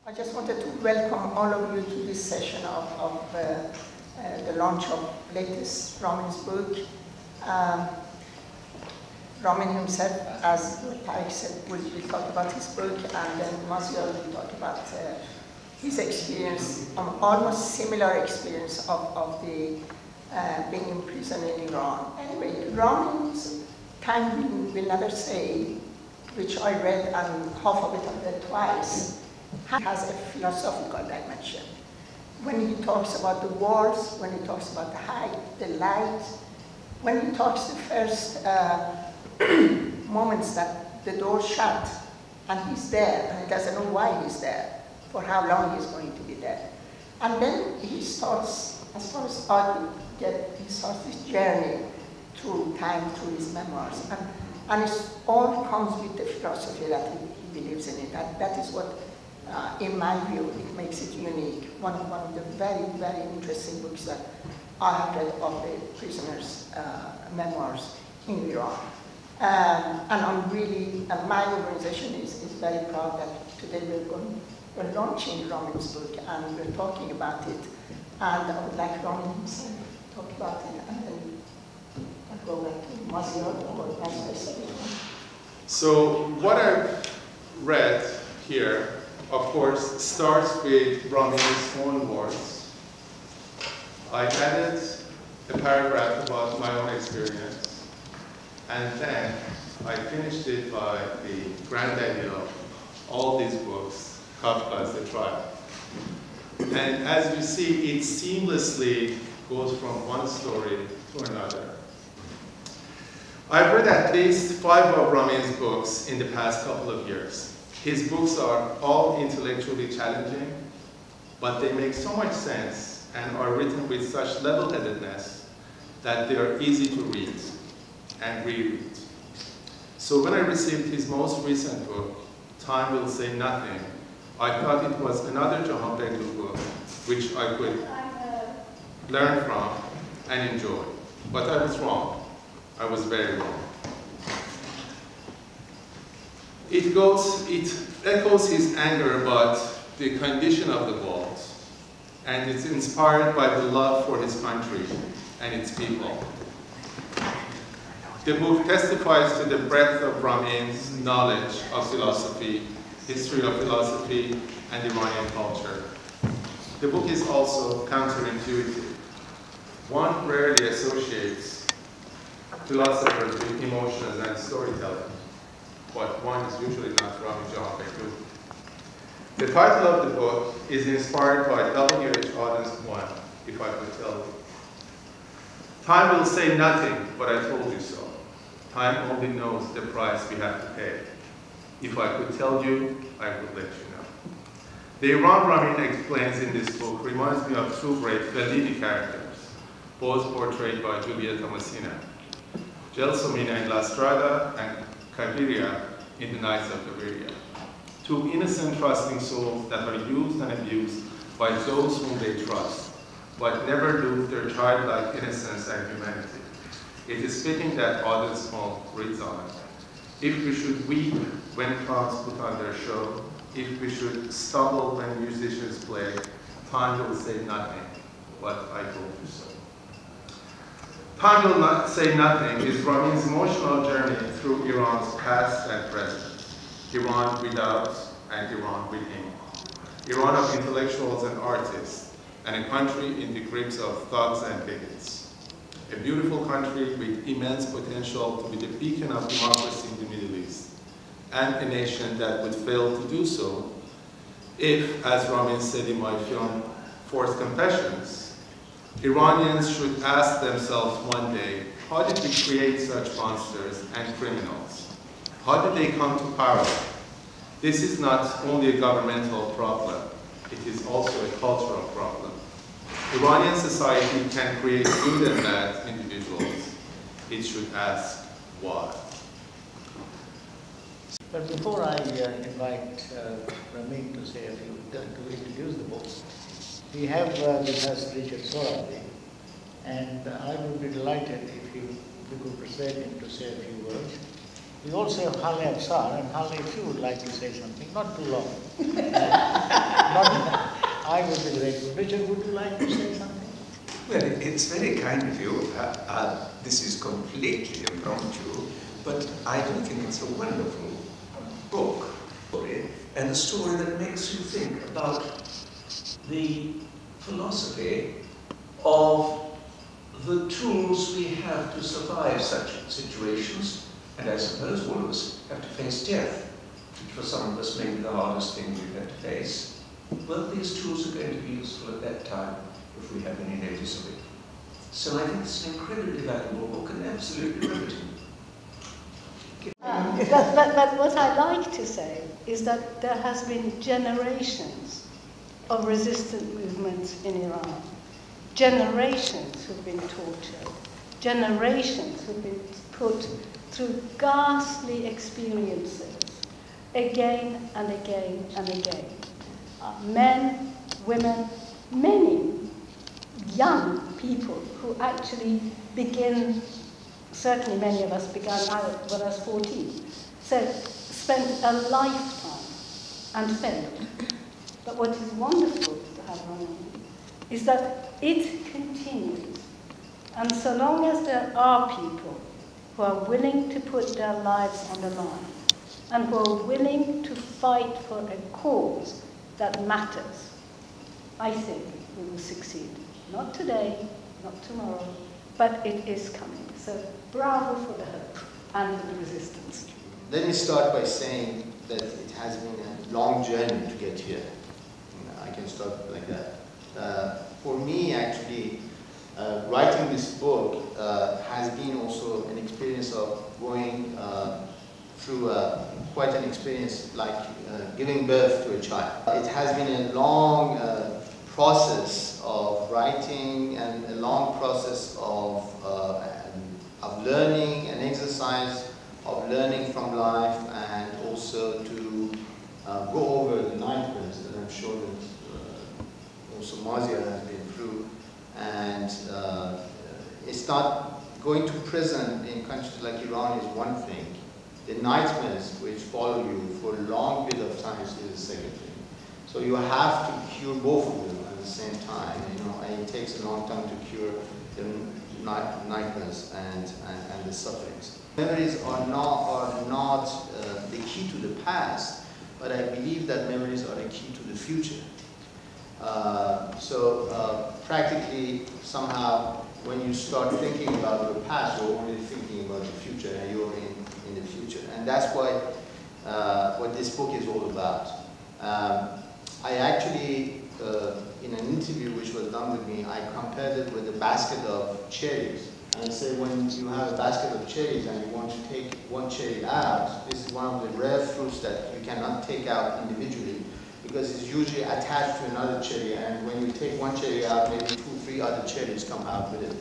I just wanted to welcome all of you to this session of the launch of latest Ramin's book. Ramin himself, as Tarek said, will talk about his book, and then Maziar will talk about his experience, almost similar experience of the being in prison in Iran. Anyway, Ramin's Time Will Never Say, which I read, and half of it I read twice, has a philosophical dimension. When he talks about the wars, when he talks about the height, the light, when he talks the first moments that the door shut and he's there and he doesn't know why he's there, for how long he's going to be there. And then he starts, as far as I could get, he starts this journey through time, through his memoirs. And it all comes with the philosophy that he believes in it. And that is what, in my view, it makes it unique. One of the very, very interesting books that I have read of the prisoners' memoirs in Iran. And I'm really, my organization is very proud that today we're launching Ramin's book and we're talking about it. And I would like Ramin himself to talk about it, and then I'll go back to Maziar or Maziar. So what I've read here, of course, starts with Ramin's own words. I added a paragraph about my own experience, and then I finished it by the granddaddy of all these books, Kafka's The Trial. And as you see, it seamlessly goes from one story to another. I've read at least 5 of Ramin's books in the past couple of years. His books are all intellectually challenging, but they make so much sense and are written with such level-headedness that they are easy to read and reread. So when I received his most recent book, Time Will Say Nothing, I thought it was another Jahanbegloo book which I could learn from and enjoy. But I was wrong. I was very wrong. It echoes his anger about the condition of the world, and it's inspired by the love for his country and its people. The book testifies to the breadth of Ramin's knowledge of philosophy, history of philosophy, and Iranian culture. The book is also counterintuitive. One rarely associates philosophers with emotions and storytelling, but one is usually not Ramin Jahanbegloo. The title of the book is inspired by W.H. Auden's poem, If I Could Tell You. Time will say nothing, but I told you so. Time only knows the price we have to pay. If I could tell you, I would let you know. The Iran Ramin explains in this book reminds me of 2 great Fellini characters, both portrayed by Giulietta Messina, Gelsomina in La Strada and Cabiria in The Knights of Cabiria. 2 innocent, trusting souls that are used and abused by those whom they trust, but never lose their childlike innocence and humanity. It is fitting that Auden's poem reads on. If we should weep when clowns put on their show, if we should stumble when musicians play, time will say nothing, but I told you so. Time Will Not Say Nothing is Ramin's emotional journey through Iran's past and present. Iran without and Iran within. Iran of intellectuals and artists, and a country in the grips of thugs and bigots. A beautiful country with immense potential to be the beacon of democracy in the Middle East, and a nation that would fail to do so if, as Ramin said in my film, Forced Confessions, Iranians should ask themselves one day, how did we create such monsters and criminals? How did they come to power? This is not only a governmental problem, it is also a cultural problem. Iranian society can create good and bad individuals. It should ask why. But before I invite Ramin to say a few, to introduce the book, we have with us Richard Sorabi, and I would be delighted if we could persuade him to say a few words. We all say Hale Afsar, and Hale, if you would like to say something, not too long. I would be grateful. Richard, would you like to say something? Well, it's very kind of you. This is completely impromptu, but I do think it's a wonderful book, and a story that makes you think about the philosophy of the tools we have to survive such situations, and I suppose all of us have to face death, which for some of us may be the hardest thing we've had to face. Well, these tools are going to be useful at that time if we have any notice of it. So I think it's an incredibly valuable book and absolutely riveting. But what I like to say is that there has been generations of resistant movements in Iran. Generations who've been tortured. Generations who've been put through ghastly experiences again and again and again. Men, women, many young people who actually begin, certainly many of us began when I was 14, so spent a lifetime and failed. But what is wonderful to have Ramin is that it continues. And so long as there are people who are willing to put their lives on the line and who are willing to fight for a cause that matters, I think we will succeed. Not today, not tomorrow, but it is coming. So bravo for the hope and for the resistance. Let me start by saying that it has been a long journey to get here. I can start like that. For me, actually, writing this book has been also an experience of going through quite an experience like giving birth to a child. It has been a long process of writing and a long process of learning and exercise, of learning from life, and also to go over the nightmares that I'm sure that also Mazia has been through. And it's not going to prison in countries like Iran is one thing. The nightmares which follow you for a long period of time is the second thing. So you have to cure both of them at the same time. You know, and it takes a long time to cure the nightmares and the sufferings. Memories are not the key to the past, but I believe that memories are the key to the future. Practically, somehow, when you start thinking about your past, you're only thinking about the future, and you're in the future. And that's what this book is all about. I actually, in an interview which was done with me, I compared it with a basket of cherries. And I said, when you have a basket of cherries and you want to take one cherry out, this is one of the rare fruits that you cannot take out individually, because it's usually attached to another cherry, and when you take one cherry out, maybe 2 or 3 other cherries come out with it.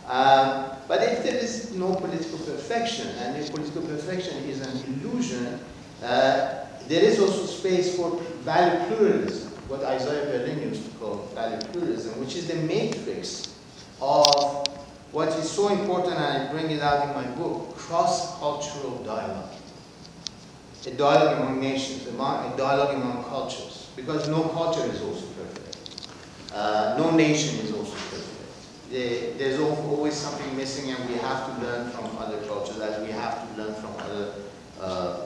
But if there is no political perfection, and if political perfection is an illusion, there is also space for value pluralism, what Isaiah Berlin used to call value pluralism, which is the matrix of what is so important, and I bring it out in my book, cross-cultural dialogue. A dialogue among nations, a dialogue among cultures, because no culture is also perfect. No nation is also perfect. There's always something missing, and we have to learn from other cultures, as we have to learn from other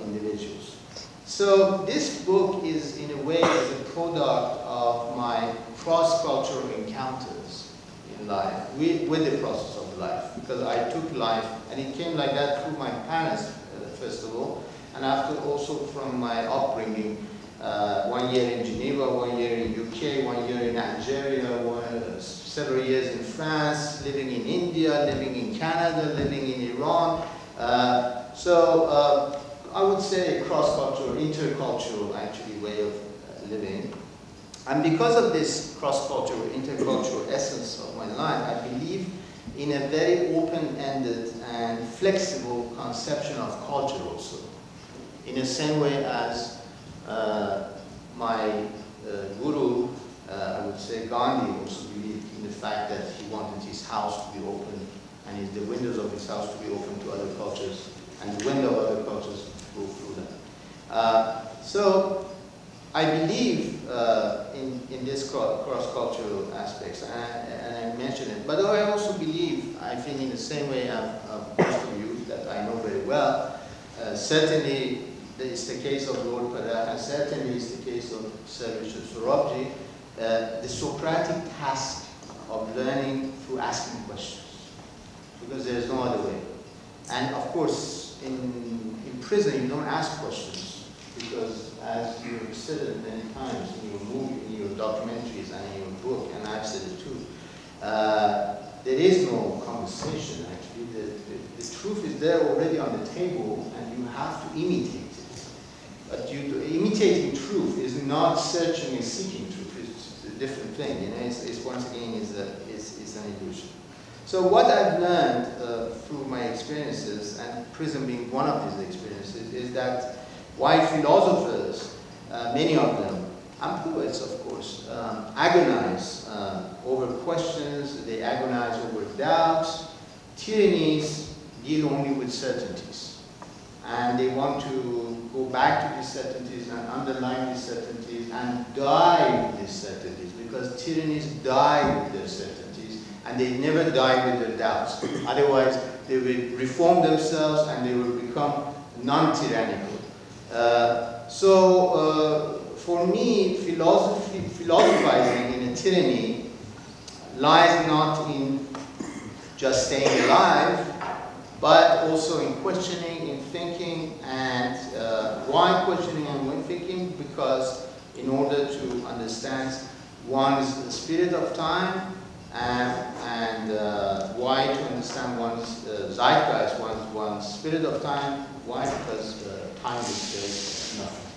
individuals. So this book is, in a way, is a product of my cross-cultural encounters in life, with the process of life, because I took life, and it came like that through my parents, first of all, and after also from my upbringing, 1 year in Geneva, 1 year in UK, 1 year in Algeria, several years in France, living in India, living in Canada, living in Iran. I would say a cross-cultural, intercultural actually way of living. And because of this cross-cultural, intercultural essence of my life, I believe in a very open-ended and flexible conception of culture also. In the same way as my guru, I would say Gandhi, also believed in the fact that he wanted his house to be open and the windows of his house to be open to other cultures and the window of other cultures go through them. So I believe in this cross-cultural aspects, and I mentioned it, but I also believe, I think in the same way most of you that I know very well, certainly it's the case of Lord Padak, and certainly it's the case of Sir Richard Sorabji, the Socratic task of learning through asking questions, because there's no other way. And of course, in prison you don't ask questions, because as you have said it many times in your movie, in your documentaries, and in your book, and I've said it too, there is no conversation actually. The truth is there already on the table, and you have to imitate it. But imitating truth is not searching and seeking truth. It's a different thing. You know, it's once again is an illusion. So what I've learned through my experiences, and prison being one of these experiences, is that why philosophers, many of them, and poets of course, agonize over questions, they agonize over doubts. Tyrannies deal only with certainties. And they want to go back to these certainties and underline these certainties and die with these certainties, because tyrannies die with their certainties and they never die with their doubts. Otherwise, they will reform themselves and they will become non-tyrannical. For me, philosophizing in a tyranny lies not in just staying alive, but also in questioning, in thinking, and why questioning and when thinking? Because in order to understand one's spirit of time, and why to understand one's zeitgeist, one's spirit of time, why? Because time is just nothing.